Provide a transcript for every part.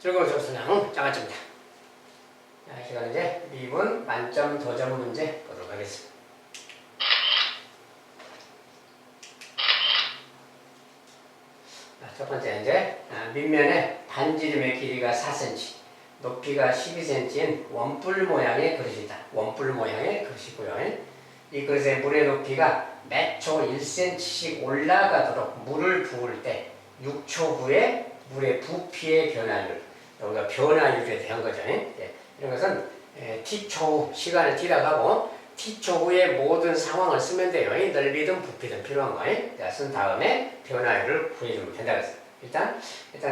즐거운 수업순항 장아찌입니다. 자, 이 시간 이제 미분 만점 도전 문제 보도록 하겠습니다. 자, 첫 번째 이제 밑면에 반지름의 길이가 4cm, 높이가 12cm인 원뿔 모양의 그릇이다. 원뿔 모양의 그릇이고요. 이 그릇의 물의 높이가 매 초 1cm씩 올라가도록 물을 부을 때 6초 후에 물의 부피의 변화율, 여기가 변화율에 대한 거죠. 이런 것은 t초 시간을 t라고 하고 t초 후에 모든 상황을 쓰면 돼요. 넓이든 부피든 필요한 거. 쓴 다음에 변화율을 구해주면 된다 그랬어요. 일단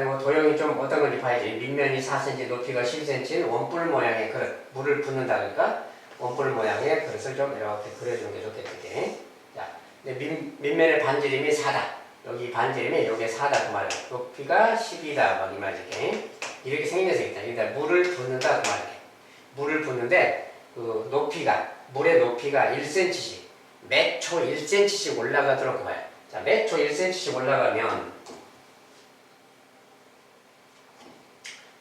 뭐 도형이 좀 어떤 건지 봐야지. 밑면이 4cm, 높이가 10cm인 원뿔 모양의 그릇, 물을 붓는다 그러니까 원뿔 모양의 그릇을 좀 이렇게 그려주는 게 좋겠지. 자, 밑면의 반지름이 4다. 여기 반지름이 여기에 4다 그 말이야. 높이가 10이다 막 이 말이지. 이렇게 생겨서 있다. 일단 물을 붓는다 그 말이야. 물을 붓는데 그 높이가 물의 높이가 1cm씩 매 초 1cm씩 올라가도록 그 말이야. 자, 매 초 1cm씩 올라가면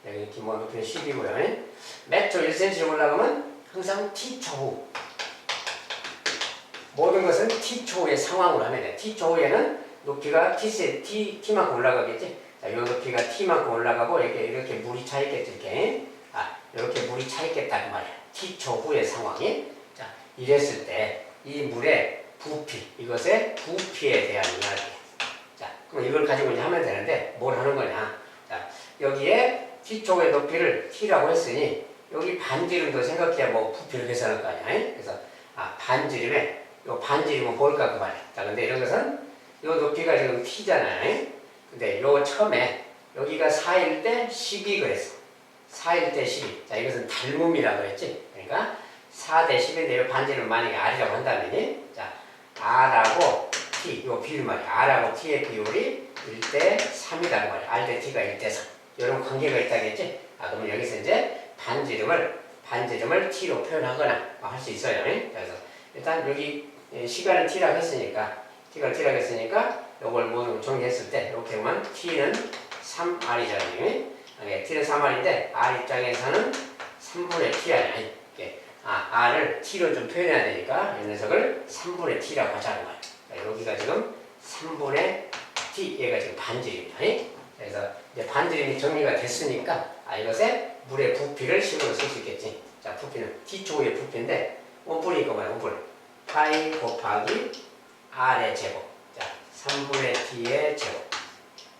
여기 기본 높이는 10이고요. 매 초 1cm씩 올라가면 항상 t초 후 모든 것은 t초 후의 상황으로 하면 돼. t초 후에는 높이가 t만큼 올라가겠지. 자, 이 높이가 t만큼 올라가고 이렇게 물이 차 있겠지. 이렇게 물이 차 있겠다 그 말이야. t초 후의 상황이. 자, 이랬을 때 이 물의 부피, 이것의 부피에 대한 이야기. 자, 그럼 이걸 가지고 이제 하면 되는데 뭘 하는 거냐? 자, 여기에 t초 후의 높이를 t라고 했으니 여기 반지름도 생각해야 뭐 부피를 계산할 거 아니야. 그래서 반지름에 요 반지름은 뭘까 그 말이야. 자, 근데 이런 것은 요 높이가 지금 t잖아요. 근데 요 처음에 여기가 4일 때 12 그랬어. 4일 때 12. 자, 이것은 닮음이라고 했지. 그러니까 4 대 10인데 요 반지름 만약에 r이라고 한다면 자, r하고 t 요 비율 말이야. r하고 t의 비율이 1대 3이다 그 말이야. r 대 t가 1대 3. 이런 관계가 있다겠지. 그러면 여기서 이제 반지름을 t로 표현하거나 할 수 있어요. 그래서 일단 여기 시간을 t라고 했으니까 이걸 모두 정리했을 때 이렇게 보면 t는 3r이잖아요. t는 3r인데 r 입장에서는 3분의 t 아니야. r을 t로 좀 표현해야 되니까 이 녀석을 3분의 t라고 하자는 거야. 여기가 지금 3분의 t, 얘가 지금 반지름이야. 그래서 이제 반지름이 정리가 됐으니까 이것에 물의 부피를 식으로 쓸 수 있겠지. 자, 부피는 t초 후의 부피인데 원뿔이니까 뭐야, 원뿔. 파이 곱하기 r의 제곱. 자, 3분의 t의 제곱.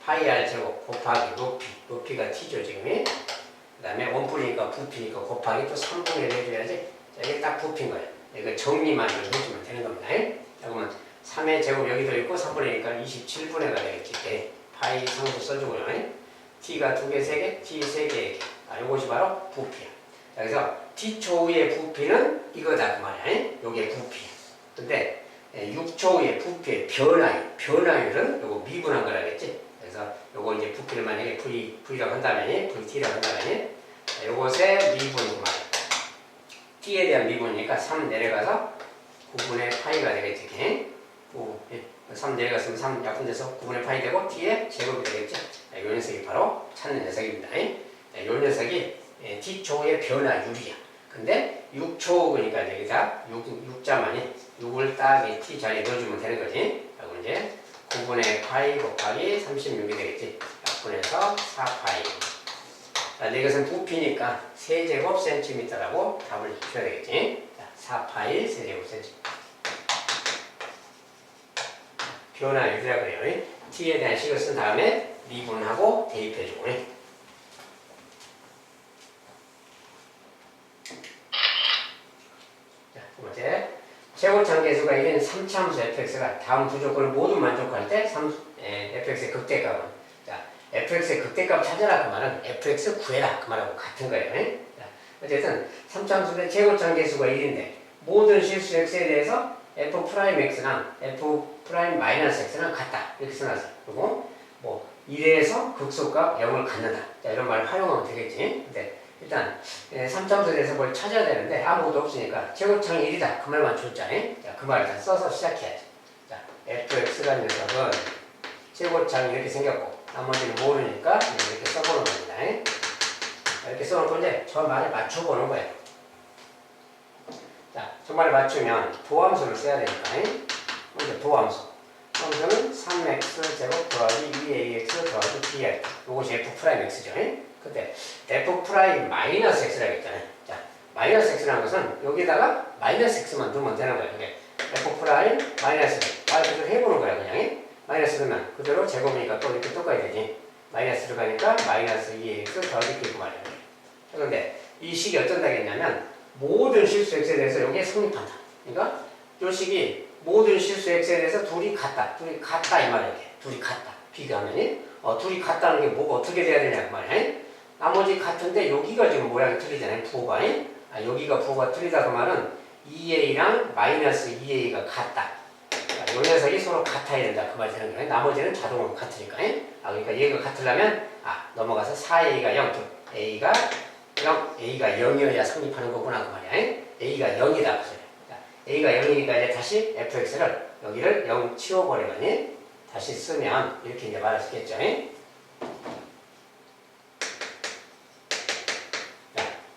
파이 r 제곱 곱하기 높이가 t죠 지금이. 그 다음에 원뿔이니까 부피니까 곱하기 또 3분의 1 해줘야지. 자, 이게 딱 부피인 거야. 이거 정리만 좀 해주면 되는 겁니다. 자, 그러면 3의 제곱 여기도 있고 3분의 1이니까 27분의가 되겠지. 파이 상수 써주고요. t가 2개, 3개, t 3개. 요것이 바로 부피야. 자, 그래서 t초 후의 부피는 이거다 그 말이야. 요게 부피야. 근데 6초 후의 부피의 변화율은 요거 미분한 거라겠지. 그래서 요거 이제 부피를 만약에 V라고 한다면, VT라고 한다면, 요것의 미분이 그 말이야. T에 대한 미분이니까 3 내려가서 9분의 파이가 되겠지. 3 내려갔으면 3 약분돼서 9분의 파이 되고 T의 제곱이 되겠지. 요 녀석이 바로 찾는 녀석입니다. 요 녀석이 T초 후의 변화율이야. 근데 6초 그러니까 여기다 6자만이 6을 딱 T 자리에 넣어주면 되는 거지. 그리고 이제 9분의 파이 곱하기 36이 되겠지. 약분해서 4파이. 자, 이것은 부피니까 세제곱 센티미터라고 답을 줘야 되겠지. 자, 4파이 세제곱 센티미터. 변화율이라고 그래요. t에 대한 식을 쓴 다음에 미분하고 대입해주고. 자, 두 번째. 최고참 계수가 1인 3차함수 fx가 다음 두 조건을 모두 만족할 때 fx의 극대값은, 자, fx의 극대값 찾아라 그 말은 fx 구해라 그 말하고 같은 거예요. 자, 어쨌든 3차함수의 최고참 계수가 1인데 모든 실수 x에 대해서 f'x랑 f'-x랑 같다 이렇게 써놨어요. 그리고 뭐 1에서 극소값 0을 갖는다. 자, 이런 말을 활용하면 되겠지. 근데 일단 3차함수에 대해서 뭘 찾아야 되는데 아무것도 없으니까 최고창이 1이다 그 말만 줬잖아요. 자, 그 말을 다 써서 시작해야지. 자, fx라는 녀석은 최고창이 이렇게 생겼고 나머지는 모르니까 이렇게 써보는 겁니다. 써놓고 이제 저 말에 맞춰보는 거예요. 자, 저 말에 맞추면 도함수를 써야 되니까. 먼저 도함수. 도함수는 3x 제곱 더하기 2ax 더하기 br. 이것이 f'x죠. 근데 f' x라고 했잖아요. 자, 마이너스 x라는 것은 여기다가 마이너스 x만 두면 되는 거예요. f' 마이너스 말 그대로 해보는 거야 그냥. 마이너스 넣으면 그대로 제곱이니까 또 이렇게 똑같이 되지. 마이너스 들어가니까 마이너스 2x 더하기 b고 말이야. 그런데 이 식이 어쩐다겠냐면 모든 실수 x에 대해서 여기에 성립한다. 그러니까 이 식이 모든 실수 x에 대해서 둘이 같다. 둘이 같다 이 말이야. 둘이 같다. 비교하면 둘이 같다는 게 뭐가 어떻게 돼야 되냐 그 말이야. 나머지 같은데 여기가 지금 모양이 틀리잖아요. 부호가. 여기가 부호가 틀리다 그 말은 2a랑 마이너스 2a가 같다. 요 녀석이 서로 같아야 된다. 그 말이 되는 거예요. 나머지는 자동으로 같으니까. 그러니까 얘가 같으려면 넘어가서 4a가 0, a가 0, a가 0이어야 성립하는 거구나 그 말이야. a가 0이다. 그 소리야. a가 0이니까 이제 다시 fx를 여기를 0 치워버리면 다시 쓰면 이렇게 이제 말할 수 있겠죠.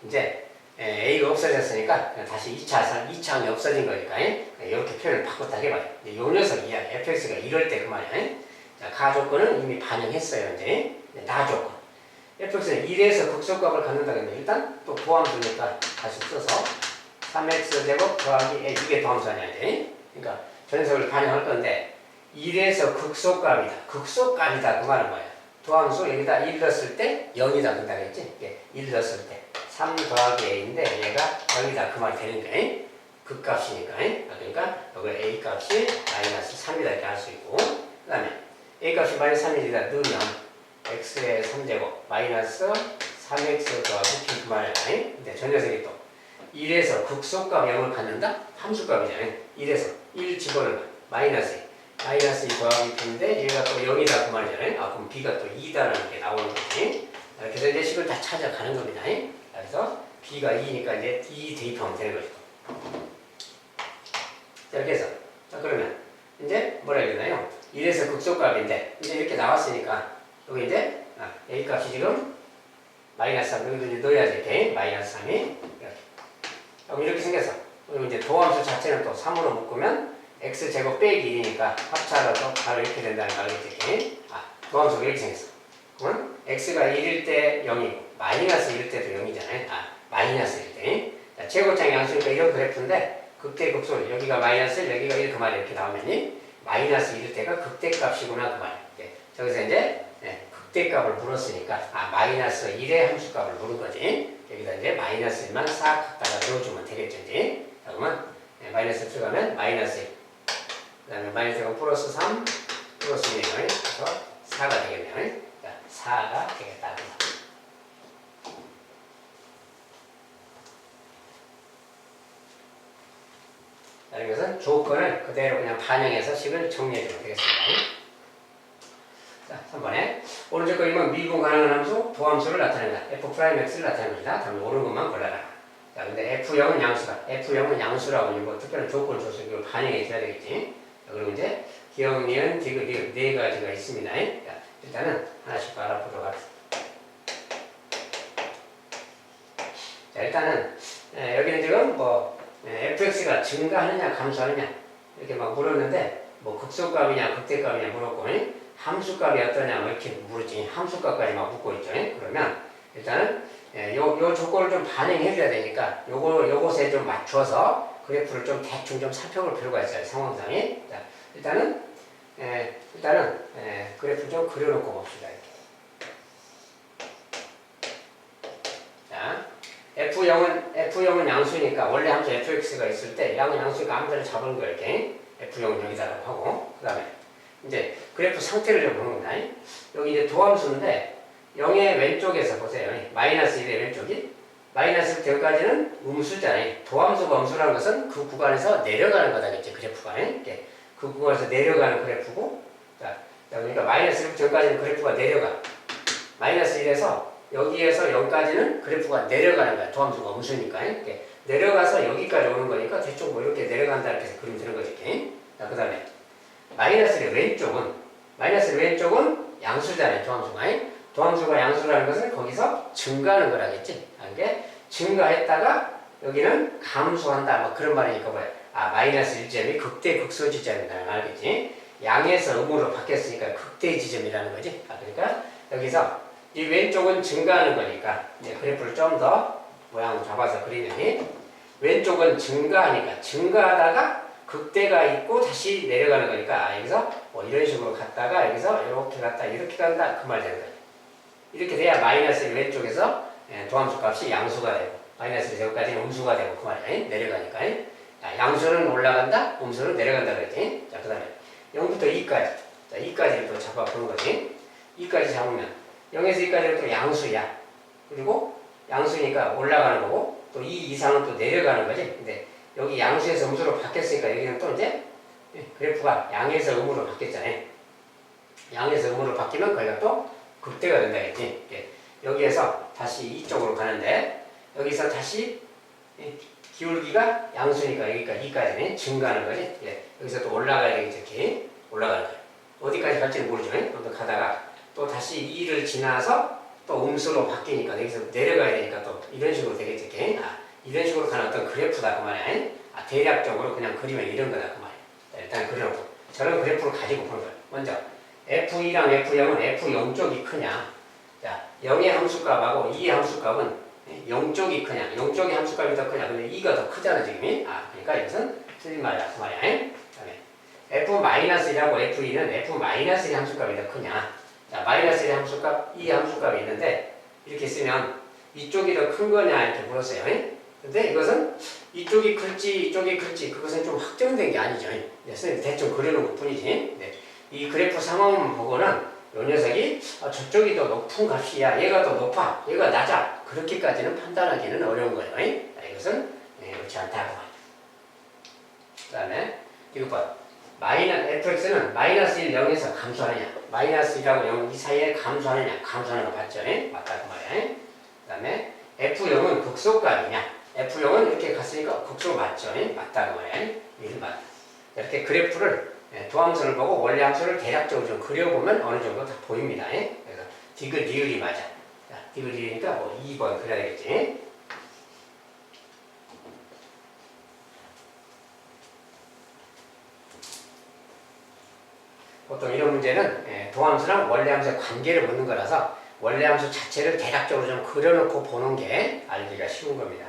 이제 a가 없어졌으니까 다시 2차항이 없어진 거니까 이렇게 표현을 바꿨다 해봐요. 이 녀석이야. fx가 이럴 때 그 말이야. 자, 가조건은 이미 반영했어요. 이제 나조건. fx는 1에서 극소값을 갖는다 그러면 일단 또 도함수니까 다시 써서 3x 제곱 더하기 a 이게 도함수 아니야. 그러니까 전석을 반영할 건데 1에서 극소값이다. 극소값이다 그 말은 뭐야? 도함수 여기다 1 넣었을 때 0이다 그런다 그랬지? 1 넣었을 때 3 더하기 a인데 얘가 0이다 그 말이 되는 거야. 극값이니까. 그러니까 여기 a 값이 마이너스 3이다 이렇게 할 수 있고 그 다음에 a 값이 마이너스 3이다 넣으면 x의 3제곱 마이너스 3x 더하기 b 그 말이야. 근데 저 녀석이 또 1에서 극소값 0을 갖는다? 함수값이잖아요. 1에서 1 집어넣으면 마이너스 2 더하기 b인데 얘가 또 0이다 그 말이잖아요. 그럼 b가 또 2다라는 게 나오는 거지. 그래서 이제 식을 다 찾아가는 겁니다. 그래서 b가 2니까 이제 2 대입하면 되는 거죠. 자, 이렇게 해서 그러면 이제 뭐라 해야 되나요? 1에서 극소값인데 이제 이렇게 나왔으니까 여기 이제 a 값이 지금 마이너스 3 여기도 이제 넣어야지 이렇게 마이너스 3이 이렇게. 그럼 이렇게 생겨서 그리고 이제 도함수 자체는 또 3으로 묶으면 x제곱 빼기 1이니까 합차라서 바로 이렇게 된다는 거 알겠지? 도함수가 이렇게 생겼어. 그러면 x가 1일 때 0이고 마이너스 1일 때도 0이잖아요. 마이너스 1일 때. 자, 최고창 양수니까 이런 그래프인데 극대극소 여기가 마이너스 1 여기가 1 그 말이 이렇게 나오면 마이너스 1일 때가 극대값이구나 그 말. 저기서 이제 극대값을 물었으니까 마이너스 1의 함수값을 물은 거지. 여기다 이제 마이너스 1만 싹 갖다가 넣어주면 되겠죠 이제. 자, 그러면 마이너스 들어가면 마이너스 1 그 다음에 마이너스 1 플러스 3 플러스 1 그래서 4가 되겠네요. 자, 4가 되겠다. 자, 이것은 조건을 그대로 그냥 반영해서 식을 정리해주면 되겠습니다. 자, 3번에 오른쪽 그림은 미분 가능한 함수, 도함수를 나타낸다. f'x를 나타냅니다. 다음에 옳은 것만 골라라. 자, 근데 F0은 양수다. F0은 양수라고 이거 특별한 조건을 줘서 이걸 반영해 줘야 되겠지. 자, 그리고 이제 기억, 니은, 디귿, 리을 네 가지가 있습니다. 자, 일단은 하나씩 알아보도록 하겠습니다. 자, 일단은 여기는 지금 fx가 증가하느냐 감소하느냐 이렇게 막 물었는데 극소값이냐 극대값이냐 물었고 함수값이 어떠냐 이렇게 물었지. 함수값까지 막 묻고 있죠. 그러면 일단은 요 조건을 좀 반영해 줘야 되니까 요것에 좀 맞춰서 그래프를 좀 대충 좀 살펴볼 필요가 있어요. 상황상에. 자, 일단은 그래프 좀 그려놓고 봅시다. 이렇게. 자, F0은 양수니까 원래 함수 fx가 있을 때 양은 양수니까 아무데나 잡은 거 이렇게 F0은 여기다라고 하고 그 다음에 이제 그래프 상태를 좀 보는 겁니다. 여기 이제 도함수인데 0의 왼쪽에서 보세요. 마이너스 1의 왼쪽이 마이너스 1까지는 음수잖아요. 도함수가 음수라는 것은 그 구간에서 내려가는 거다겠죠. 그래프가. 그 구간에서 내려가는 그래프고 자, 그러니까 마이너스 1까지는 그래프가 내려가. 마이너스 1에서 여기에서 0까지는 그래프가 내려가는 거야. 도함수가 음수니까. 내려가서 여기까지 오는 거니까 대충 이렇게 내려간다 이렇게 해서 그리면 되는 거지. 자, 그 다음에 마이너스의 왼쪽은 양수잖아요. 도함수가. 도함수가 양수라는 것은 거기서 증가하는 거라겠지. 이게 증가했다가 여기는 감소한다. 뭐 그런 말이니까 뭐야. 마이너스 1점이 극대 극소 지점이라는 걸 알겠지. 양에서 음으로 바뀌었으니까 극대 지점이라는 거지. 그러니까 여기서 이 왼쪽은 증가하는 거니까 이제 그래프를 좀 더 모양을 잡아서 그리면 왼쪽은 증가하니까 증가하다가 극대가 있고 다시 내려가는 거니까 여기서 뭐 이런 식으로 갔다가 여기서 이렇게 갔다 이렇게 간다 그 말 되는 거예요. 이렇게 돼야 마이너스 왼쪽에서 도함수 값이 양수가 되고 마이너스 제곱까지는 음수가 되고 그 말이야. 내려가니까. 양수는 올라간다, 음수는 내려간다 그랬지. 자, 그 다음에 0부터 2까지. 자, 2까지를 또 잡아보는 거지. 2까지 잡으면 0에서 2까지는 또 양수야. 그리고 양수니까 올라가는 거고 또 2 이상은 또 내려가는 거지. 근데 여기 양수에서 음수로 바뀌었으니까 여기는 또 이제 그래프가 양에서 음으로 바뀌었잖아요. 양에서 음으로 바뀌면 거기가 또 극대가 된다겠지. 여기에서 다시 이쪽으로 가는데 여기서 다시 기울기가 양수니까 여기가 2까지는 증가하는 거지. 여기서 또 올라가야 되겠지. 이렇게 올라가는 거예요. 어디까지 갈지는 모르죠. 아무튼 가다가 또 다시 2를 지나서 또 음수로 바뀌니까 여기서 내려가야 되니까 또 이런 식으로 되겠지. 이렇게. 이런 식으로 가는 어떤 그래프다 그 말이야. 대략적으로 그냥 그리면 이런 거다 그 말이야. 일단 그려놓고 저런 그래프를 가지고 보는 거야. 먼저 F2랑 F0은 F0 쪽이 크냐. 자, 0의 함수값하고 2의 함수값은 0 쪽이 크냐. 0 쪽의 함수값이 더 크냐. 근데 2가 더 크잖아 지금. 그러니까 이것은 틀린 말이야 그 말이야. 그다음에 F-1하고 F2는 F-1의 함수값이 더 크냐. 자, 마이너스의 함수값, 2의 함수값이 있는데 이렇게 쓰면 이쪽이 더 큰 거냐 이렇게 물었어요. 근데 이것은 이쪽이 클지 이쪽이 클지 그것은 좀 확정된 게 아니죠. 선생님 대충 그려놓은 것 뿐이지. 이 그래프 상황만 보고는 이 녀석이 저쪽이 더 높은 값이야. 얘가 더 높아. 얘가 낮아. 그렇게까지는 판단하기는 어려운 거예요. 이것은 그렇지 않다고 말이죠. 그 다음에 이거 봐. fx는 마이너스 1, 0에서 감소하느냐. 마이너스 1하고 0 이 사이에 감소하느냐. 감소하는 거 봤죠? 맞다 그 말이야. 그 다음에 f0은 극소값이냐. F0은 이렇게 갔으니까 극소 맞죠? 맞다 그 말이야. 이건 맞다. 이렇게 그래프를 도함수를 보고 원래 함수를 대략적으로 좀 그려보면 어느 정도 다 보입니다. 그래서 디귿 리을이 맞아. 자, 디귿 리을이니까 뭐 2번 그려야 되겠지. 보통 이런 문제는 도함수랑 원래 함수의 관계를 묻는 거라서 원래 함수 자체를 대략적으로 좀 그려놓고 보는 게 알기가 쉬운 겁니다.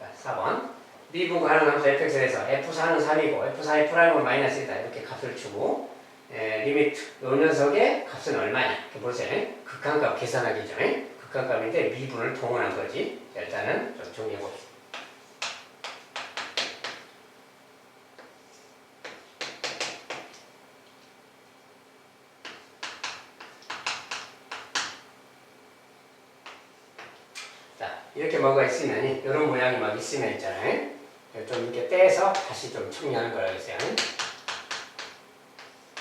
자, 4번. 미분가하는 함수 fx에서 f4는 3이고 f4의 프라임은 마이너스 1이다. 이렇게 값을 주고 리미트 요 녀석의 값은 얼마냐. 이렇게 보세요. 극한값 계산하기죠. 극한값인데 미분을 동원한 거지. 자, 일단은 좀 정리해 봅시다. 이렇게 뭐가 있으면 이런 모양이 막 있으면 있잖아요. 좀 이렇게 떼서 다시 좀 정리하는 거라고 했어요.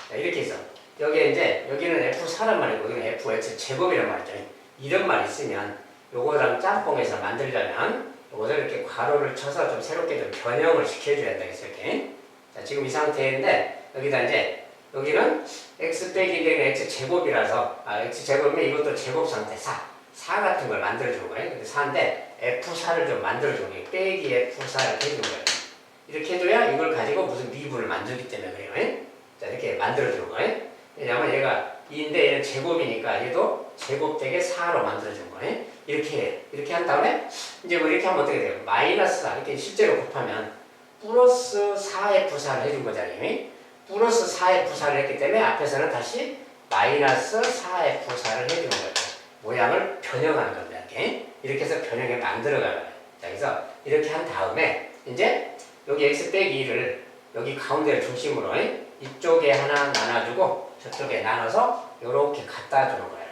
자, 이렇게 해서 여기에 이제 여기는 F4란 말이고 여기는 FX 제곱이란 말이죠. 이런 말 있으면 요거랑 짬뽕해서 만들려면 요거를 이렇게 괄호를 쳐서 좀 새롭게 좀 변형을 시켜줘야 된다 했어요. 이렇게. 자, 지금 이 상태인데 여기다 이제 여기는 X 빼기 1은 X 제곱이라서 X 제곱이면 이것도 제곱 상태 4 같은 걸 만들어주는 거예요. 근데 4인데 F4를 좀 만들어주는 거예요. 빼기 F4를 해주는 거예요. 이렇게 해줘야 이걸 가지고 무슨 미분을 만들기 때문에 그래요. 자, 이렇게 만들어주는 거예요. 왜냐면 얘가 2인데 얘는 제곱이니까 얘도 제곱되게 4로 만들어주는 거예요. 이렇게 해요. 이렇게 한 다음에 이제 뭐 이렇게 하면 어떻게 돼요? 마이너스 4 이렇게 실제로 곱하면 플러스 4F4를 해준 거잖아요. 플러스 4F4를 했기 때문에 앞에서는 다시 마이너스 4F4를 해주는 거예요. 모양을 변형하는 겁니다. 이렇게 해서 변형해 만들어가는 거예요. 자, 그래서 이렇게 한 다음에 이제 여기 x 빼기 2를 여기 가운데를 중심으로 이쪽에 하나 나눠주고 저쪽에 나눠서 이렇게 갖다 주는 거예요.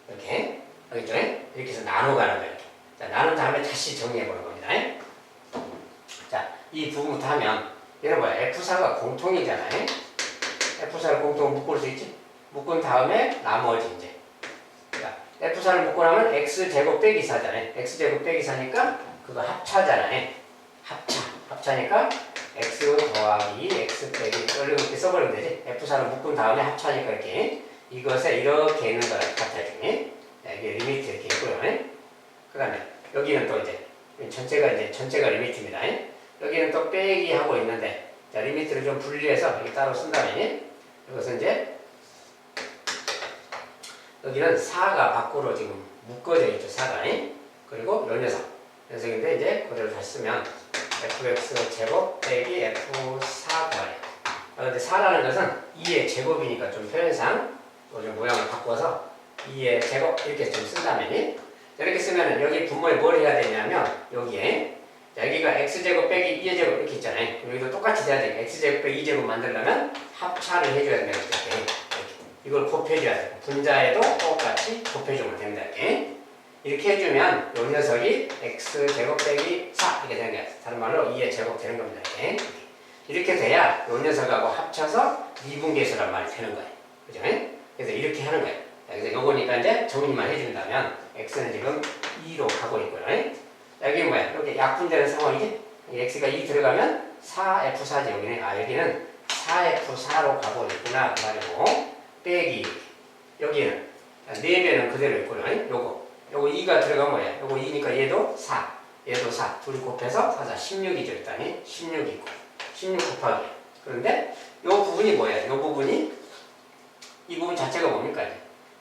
이렇게 알겠죠? 이렇게 해서 나눠가는 거예요. 자, 나눈 다음에 다시 정리해 보는 겁니다. 자, 이 부분부터 하면 얘는 뭐야? F4가 공통이잖아요. F4를 공통 묶을 수 있지? 묶은 다음에 나머지 이제 F4를 묶고 나면 X제곱 빼기 4잖아요. X제곱 빼기 4니까 그거 합차잖아요. 합차니까 X 더하기 X 빼기 이렇게 써버리면 되지. F4를 묶은 다음에 합차니까 이렇게 이것에 이렇게 있는 거랑 같아요. 이게 리미트 이렇게 있고요. 그 다음에 여기는 또 이제 전체가 리미트입니다. 여기는 또 빼기 하고 있는데, 자, 리미트를 좀 분리해서 여기 따로 쓴다면, 이것은 이제 여기는 4가 밖으로 지금 묶어져 있죠. 4가. 그리고 요 녀석인데 이제 그대로 다시 쓰면 fx 제곱 빼기 f4 구하래요. 그런데 4라는 것은 2의 제곱이니까 좀 표현상 좀 모양을 바꿔서 2의 제곱 이렇게 좀 쓴다면, 이렇게 쓰면 여기 분모에 뭘 해야 되냐면 여기에 여기가 x제곱 빼기 2의 제곱 이렇게 있잖아요. 여기도 똑같이 돼야 되니까 x제곱 빼기 2제곱 만들려면 합차를 해줘야 됩니다. 이렇게. 이걸 곱해줘야 돼요. 분자에도 똑같이 곱해주면 됩니다. 이렇게 해주면 이 녀석이 x제곱 빼기 4 이렇게 되는 거예요. 다른 말로 2의 제곱 되는 겁니다. 이렇게 돼야 이 녀석하고 합쳐서 미분계수란 말이 되는 거예요. 그죠? 그래서 이렇게 하는 거예요. 그래서 요거니까 이제 정리만 해준다면 x는 지금 2로 가고 있고요. 여기 뭐야? 여기 약분되는 상황이지? x가 2 들어가면 4f4지 여기는. 여기는 4f4로 가고 있구나 그 말이고, 빼기 여기는 4배는 그대로 있고요. 요거 2가 들어가면 뭐야? 요거 2니까 얘도 4 얘도 4 둘이 곱해서 4, 4, 16이죠. 일단이 16 있고 16 곱하기. 그런데 요 부분이 뭐야? 요 부분이 이 부분 자체가 뭡니까?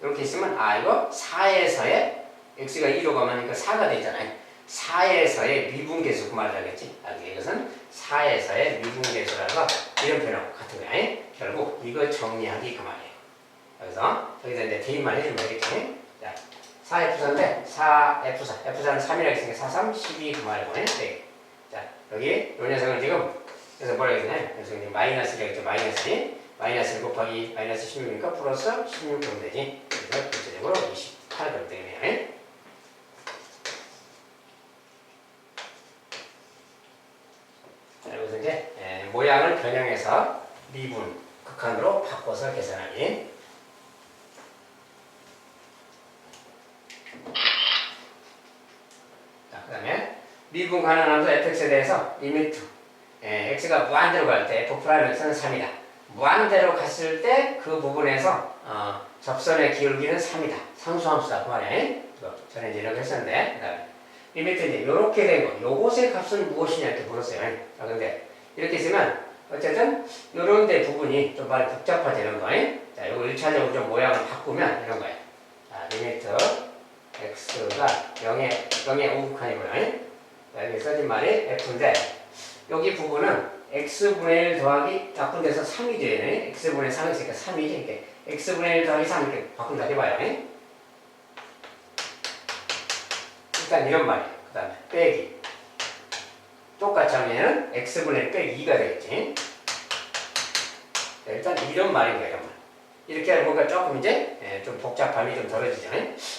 이렇게 있으면 이거 4에서의 x가 2로 가면 4가 되잖아요. 4에서의 미분계수 그 말을 하겠지. 이것은 4에서의 미분계수라서 이런 표현하고 같은 거야. 결국 이거 정리하기 그 말이에요. 그래서 여기서 이제 대입만 해주면 되겠지. 자, 4F4인데 4F4 F4는 3이라고 했으니까 4, 3, 12 그 말이고. 네. 자, 여기 요 녀석은 지금 그래서 뭐라 했냐? 그래서 이제 마이너스라고 했죠. 마이너스 1 곱하기 마이너스 16이니까 플러스 16 그러면 되지. 그래서 전체적으로 28 그러면 되네요. 자, 여기서 이제 모양을 변형해서 미분 극한으로 바꿔서 계산하기. 자, 그 다음에 미분 가능함수 fx에 대해서 리미트 x가 무한대로 갈 때 f'x는 3이다. 무한대로 갔을 때 그 부분에서 접선의 기울기는 3이다. 상수함수다 그 말이에요. 전에 이제 이렇게 했었는데, 그 다음에 리미트 이제 이렇게 된 거, 요것의 값은 무엇이냐 이렇게 물었어요. 자, 근데 이렇게 있으면 어쨌든 요런 데 부분이 좀 많이 복잡화되는 거예요. 자, 요거 1차적으로 좀 모양을 바꾸면 이런 거예요. 자, 리미트 x가 0에 오극한이고요. 여기 써진 말이 f인데, 여기 부분은 x분의 1 더하기 바꾼 데서 3이죠. x분의 3이 있으니까 3이지. 이렇게 x분의 1 더하기 3 이렇게 바꾼다 해봐요. 일단 이런 말이에요. 그 다음에 빼기. 똑같이 하면 x분의 1 빼기 2가 되겠지. 자, 일단 이런 말인 거예요. 이런 말. 이렇게 해보니까 조금 이제 좀 복잡함이 좀 덜어지죠.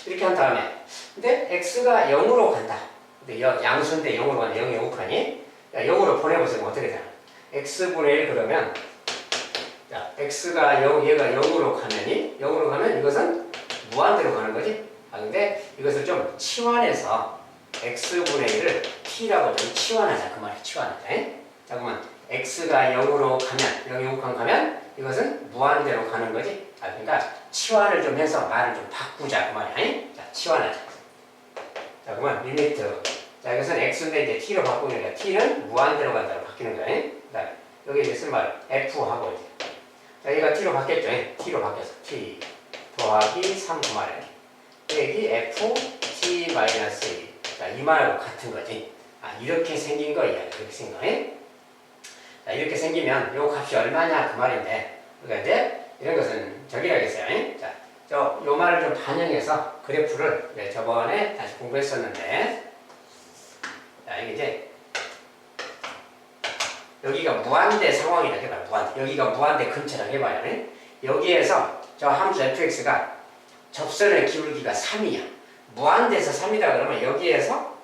이렇게 한 다음에 근데 x가 0으로 간다. 근데 양수인데 0으로 가면 0이 오칸이 0으로 보내보세요. 어떻게 되나? x분의 1 그러면 자, x가 0, 얘가 0으로 가면 이것은 무한대로 가는 거지. 근데 이것을 좀 치환해서 x분의 1을 t라고 좀 치환하자. 그 말이야. 치환하자. 자, 그러면 x가 0으로 가면 0이 오칸 가면 이것은 무한대로 가는 거지. 그러니까 치환을 좀 해서 말을 좀 바꾸자. 그 말이야. 자, 치환하자. 자, 그러면 리미트. 자, 이것은 x인데 이제 t로 바꾸니까 t는 무한대로 간다로 바뀌는 거예요. 그 다음에 여기 이제 쓴 말 f하고 이제. 자, 얘가 t로 바뀌었죠. t로 바뀌어서 t 더하기 3 그 말이에요. 빼기 f t 마이너스 1. 자, 이 말하고 같은 거지. 이렇게 생긴 거야. 이렇게 생긴 거. 자, 이렇게 생기면 요 값이 얼마냐 그 말인데, 그러니까 이제 이런 것은 저기라겠어요. 자, 요 말을 좀 반영해서 그래프를 저번에 다시 공부했었는데, 자, 이게 이제 여기가 무한대 상황이다 해봐요. 무한대. 여기가 무한대 근처라 해봐요. 여기에서 저 함수 fx가 접선의 기울기가 3이야. 무한대에서 3이다 그러면 여기에서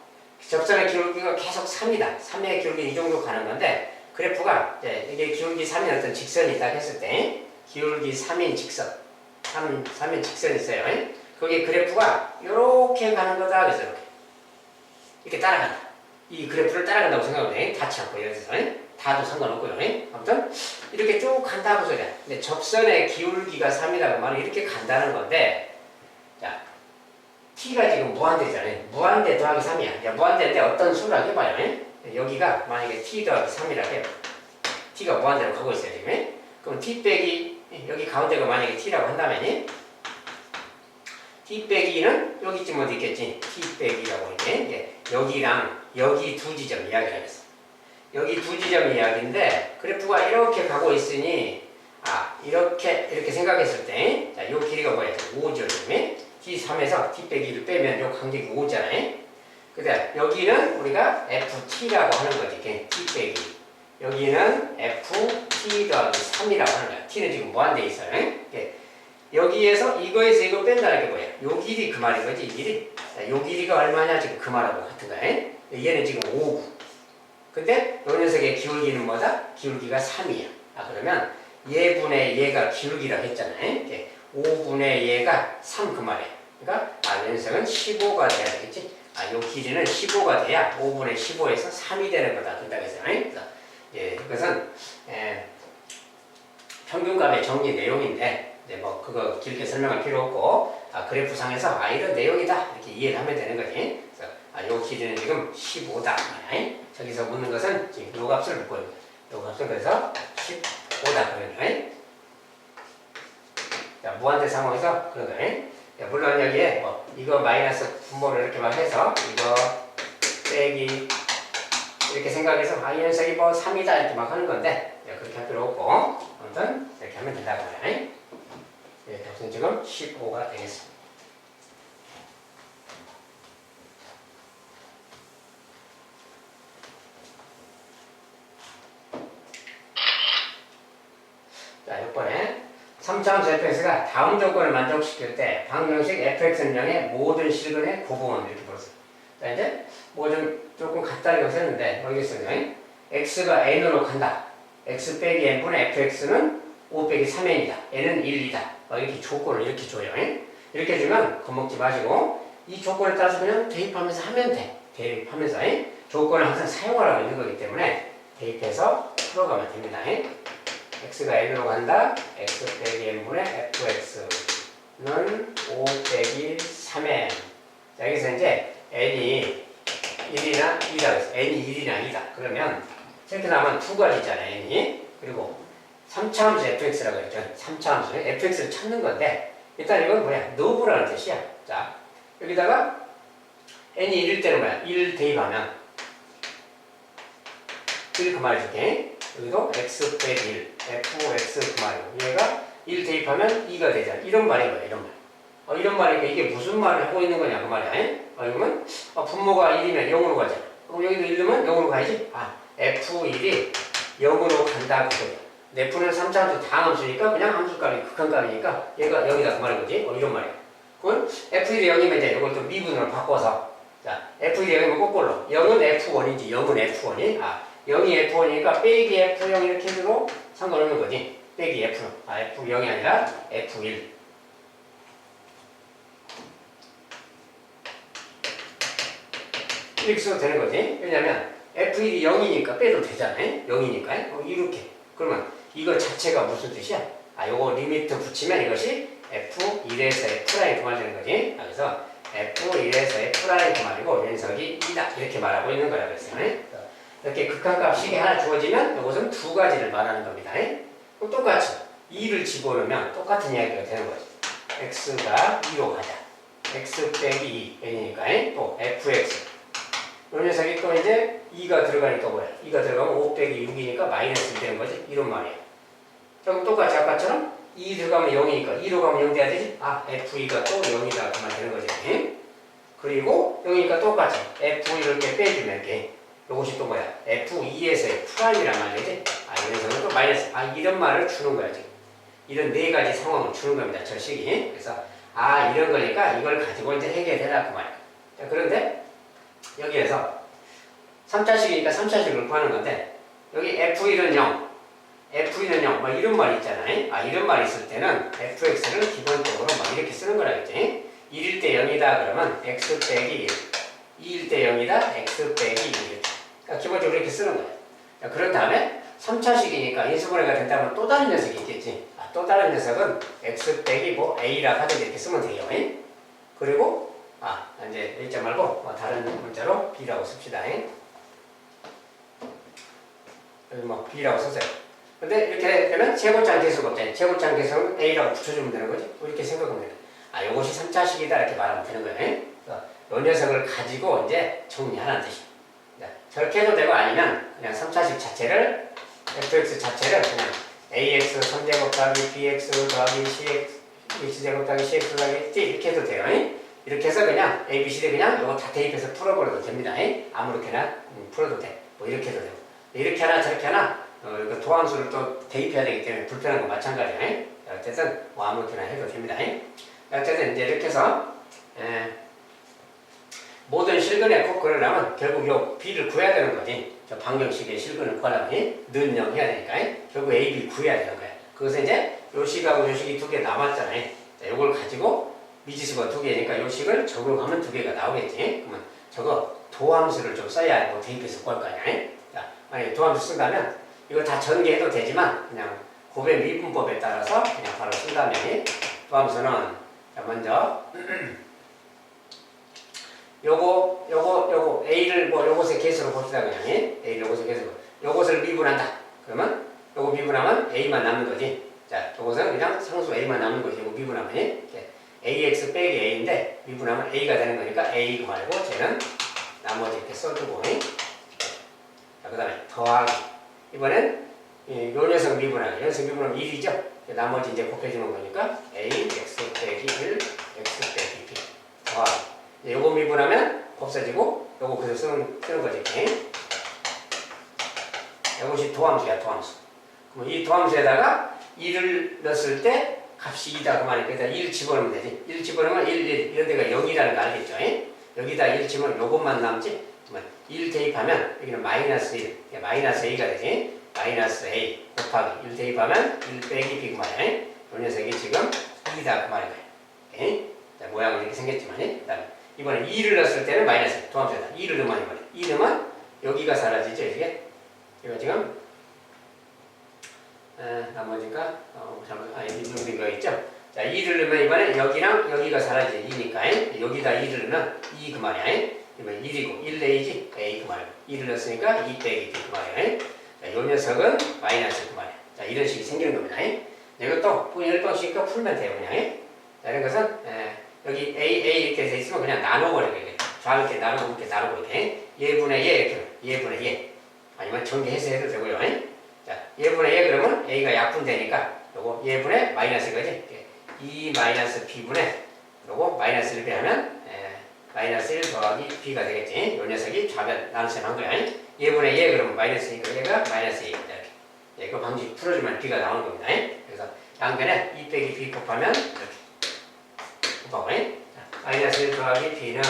접선의 기울기가 계속 3이다. 3의 기울기 이 정도 가는 건데, 그래프가 이게 기울기 3인 어떤 직선이 있다 했을 때 기울기 3인 직선 3인 직선이 있어요. 거기 그래프가 이렇게 가는 거다. 그래서 이렇게 따라간다. 이 그래프를 따라간다고 생각을 해. 닿지 않고 예를 들어서 다도 상관없고요. 아무튼 이렇게 쭉 간다고 소리야. 근데 접선의 기울기가 3이라고 말은 이렇게 간다는 건데, 자 t가 지금 무한대잖아요. 무한대 더하기 3이야. 야, 무한대인데 어떤 수라고 해봐요. 여기가 만약에 t 더하기 3이라고 해요. t가 무한대로 가고 있어요 지금. 그럼 t 빼기 여기 가운데가 만약에 t라고 한다면 t 빼기는 여기쯤 어디 있겠지. t 빼기라고 이제 여기랑 여기 두 지점 이야기를 하겠어. 여기 두 지점 이야기인데 그래프가 이렇게 가고 있으니 이렇게 생각했을 때 자, 요 길이가 뭐야? 5죠 지금. t3에서 t 빼기를 빼면 요 간격이 5잖아요. 그다음 여기는 우리가 ft라고 하는 거지. t 빼기. 여기는 ft 더하기 3이라고 하는 거야. t는 지금 무한대에 있어요. 여기에서 이거에서 이거 뺀다는 게 뭐야? 요 길이 그 말인 거지, 이 길이. 자, 요 길이가 얼마냐? 지금 그 말하고 같은 거야. 얘는 지금 5구. 근데 요 녀석의 기울기는 뭐다? 기울기가 3이야. 그러면 얘분의 얘가 기울기라고 했잖아요. 5분의 얘가 3 그 말이야. 그러니까 요 녀석은 15가 돼야 되겠지? 요 길이는 15가 돼야 5분의 15에서 3이 되는 거다. 된다고 했어요. 그래서 그것은 평균값의 정리 내용인데 뭐 그거 길게 설명할 필요 없고 그래프상에서 이런 내용이다 이렇게 이해를 하면 되는 거지. 그래서 요 길이는 지금 15다. 저기서 묻는 것은 지금 요 값을 묻고 있는 거야. 요 값은 그래서 15다 그런 거야. 자, 무한대 상황에서 그런 거야. 물론 여기에 이거 마이너스 분모를 이렇게 막 해서 이거 빼기 이렇게 생각해서 이 녀석이 3이다 이렇게 막 하는 건데 그렇게 할 필요 없고 아무튼 이렇게 하면 된다고 말이야. 값은 지금 15가 되겠습니다. 자, 이번에 3차원수 fx가 다음 조건을 만족시킬 때 방정식 fx는 0의 모든 실근의 고분을 이렇게 불렀어요. 자, 이제 뭐 좀 조금 간단하게 했는데 모르겠어요. x가 n으로 간다. x 빼기 n분의 fx는 5 빼기 3n이다. n은 1이다. 이렇게 조건을 이렇게 줘요. 이렇게 주면 겁먹지 마시고 이 조건에 따라서 그냥 대입하면서 하면 돼. 대입하면서 조건을 항상 사용하라고 있는 거기 때문에 대입해서 풀어가면 됩니다. x가 n으로 간다. x 빼기 n분의 fx는 5 빼기 3n. 자, 여기서 이제 n이 1이나 2다. n이 1이나 2다. 그러면 이렇게 나오면 두 가지 있잖아요. n이. 그리고 3차함수 fx라고 했죠. 3차함수 fx를 찾는 건데 일단 이건 뭐야? 너브라는 뜻이야. 자, 여기다가 n이 1일 때는 뭐야? 1 대입하면 1 그 말해줄게. 여기도 x 빼기 1 fx 그 말이고 얘가 1 대입하면 2가 되잖아. 이런 말인 거야. 이런 말. 이런 말이니까 이게 무슨 말을 하고 있는 거냐 그 말이야. 그러면 분모가 1이면 0으로 가잖아. 그럼 여기도 1이면 0으로 가야지. f1이 0으로 간다 그 소리야. f는 3차함수 다항 함수니까 그냥 함수값이 극한값이니까 얘가 0이다 그 말인 거지. 이런 말이야. 그럼 f1이 0이면 이제 이걸 또 미분으로 바꿔서 자 f1이 0이면 거꾸로 0은 f1이지 0은 f1이 0이 f1이니까 빼기 f0 이렇게 해도 상관없는 거지. 빼기 f f0이 아니라 f1 이렇게 써도 되는 거지. 왜냐면 f1이 0이니까 빼도 되잖아요. 0이니까 이렇게 그러면 이거 자체가 무슨 뜻이야? 요거 리미트 붙이면 이것이 f1에서 f' 그말 되는 거지. 그래서 f1에서 f' 그말이고 왼석이 2다 이렇게 말하고 있는 거야. 그래서 이렇게 극한값식이 하나 주어지면 이것은 두 가지를 말하는 겁니다. 그럼 똑같이 2를 집어넣으면 똑같은 이야기가 되는 거지. x가 2로 가자. x 빼기 2 n이니까 또 fx 이 녀석이 또 이제 2가 들어가니까 뭐야? 2가 들어가면 5 빼기 6이니까 마이너스 2 되는 거지. 이런 말이야. 그럼 똑같이 아까처럼 2 들어가면 0이니까 2로 가면 0 돼야 되지? f2가 또 0이다 그만 되는 거지. 그리고 0이니까 똑같이 f2 이렇게 빼주면 이렇게 이것이 또 뭐야? f2에서의 프라임이란 말이지? 이 녀석은 또 마이너스 이런 말을 주는 거야 지금. 이런 네 가지 상황을 주는 겁니다. 저 식이. 그래서 이런 거니까 이걸 가지고 이제 해결해라 그 말이야. 자, 그런데 여기에서 3차식이니까 3차식을 구하는 건데 여기 f1은 0, f2는 0 막 이런 말이 있잖아요. 이런 말이 있을 때는 fx를 기본적으로 막 이렇게 쓰는 거라겠지. 1일 때 0이다 그러면 x 빼기 1 2일 때 0이다. x 빼기 2. 그러니까 기본적으로 이렇게 쓰는 거예요. 자, 그런 다음에 3차식이니까 인수분해가 된다면 또 다른 녀석이 있겠지. 또 다른 녀석은 x 빼기 뭐 a라 하든지 이렇게 쓰면 돼요. 그리고 이제 읽지 말고 다른 문자로 b라고 씁시다. 여기 뭐 b라고 쓰세요. 근데 이렇게 되면 최고장 계수가 없잖아요. 최고장 계수는 a라고 붙여주면 되는 거지. 이렇게 생각하면 돼요. 이것이 3차식이다 이렇게 말하면 되는 거예요. 이 녀석을 가지고 이제 정리하라는 뜻이에요. 저렇게 해도 되고 아니면 그냥 3차식 자체를 fx 자체를 그냥 ax 3제곱 더하기 bx 더하기 cx x제곱 더하기 cx 더하기 t 이렇게 해도 돼요. 이렇게 해서 그냥 a, b, c, d 그냥 이거 다 대입해서 풀어버려도 됩니다. 아무렇게나 풀어도 돼. 뭐 이렇게 해도 되고 이렇게 하나 저렇게 하나 이거 도함수를 또 대입해야 되기 때문에 불편한 거 마찬가지예요. 어쨌든 뭐 아무렇게나 해도 됩니다. 어쨌든 이제 이렇게 해서 모든 실근의 꼭 그러려면 결국 요 b를 구해야 되는 거지. 저 방정식의 실근을 구하려면 는 0 해야 되니까 결국 a, b 구해야 되는 거야. 그것은 이제 요 식하고 요 식이 두 개 남았잖아요. 자, 요걸 가지고 미지수가 두 개니까 요 식을 적용하면 두 개가 나오겠지. 그러면 저거 도함수를 좀 써야 뭐 대입해서 구할 거 아니야. 자, 만약에 도함수 쓴다면 이거 다 전개해도 되지만 그냥 곱의 미분법에 따라서 그냥 바로 쓴다면 도함수는 자, 먼저 요거 a를 뭐 요것의 개수로 봅시다 그냥 a를 요것의 개수로 요것을 미분한다. 그러면 요거 미분하면 a만 남는 거지. 자, 요것은 그냥 상수 a만 남는 거지. 요거 미분하면 ax 빼기 a인데 미분하면 a가 되는 거니까 a 그 말고 쟤는 나머지 이렇게 써주고 자, 그 다음에 더하기 이번엔 요 녀석 미분하기 요 녀석 미분하면 1이죠. 나머지 이제 곱해주는 거니까 a x 빼기 1 x 빼기 b 더하기 요거 미분하면 없어지고 요거 그대로 쓰는 거지. 이것이 도함수야. 도함수. 그럼 이 도함수에다가 1을 넣었을 때 값이 2다 그 말이니까 일단 1 집어넣으면 되지. 1 집어넣으면 1 이런 데가 0이라는 거 알겠죠? 여기다 1 집어넣으면 요것만 남지. 1 대입하면 여기는 마이너스 1 마이너스 a가 되지. 마이너스 a 곱하기 1 대입하면 1 빼기 b 그 말이야. 요 녀석이 지금 2다 그 말인 거야. 자, 모양은 이렇게 생겼지만 그 다음에 이번에 2를 넣었을 때는 마이너스 도함수에다 2를 넣으면 이번에 2 넣으면 여기가 사라지죠. 이게 이거 지금 나머지가 여기 이거 있죠. 자, 2를 넣으면 이번에 여기랑 여기가 사라지죠. 2니까 여기다 2를 넣으면 2 그 말이야. 이번 1이고 1 내이지 a 그 말이고 2를 넣었으니까 2 빼기 b 그 말이야. 자, 요 녀석은 마이너스 그 말이야. 자, 이런 식이 생기는 겁니다. 이것도 10번씩 풀면 돼요. 그냥. 자, 이런 것은 여기 A 이렇게 돼 있으면 그냥 나눠버려. 좌우렇게 나누고 이렇게 나누고 이렇게. 얘분의 얘 이렇게. 얘분의 얘. 아니면 전개해서 해도 되고요. 자, 얘분의 얘 그러면 A가 약분되니까 요거 얘분의 마이너스 거지. 2 마이너스 B분의 요거 마이너스 1배 하면 마이너스 1 더하기 B가 되겠지. 요 녀석이 좌변 나눗셈 한 거야. 얘분의 얘 그러면 마이너스니까 얘가 마이너스 2 이렇게. 그 방식 풀어주면 B가 나오는 겁니다. 그래서 양변에 2 빼기 B 곱하면 이렇게. 마이너스 1 더하기 b는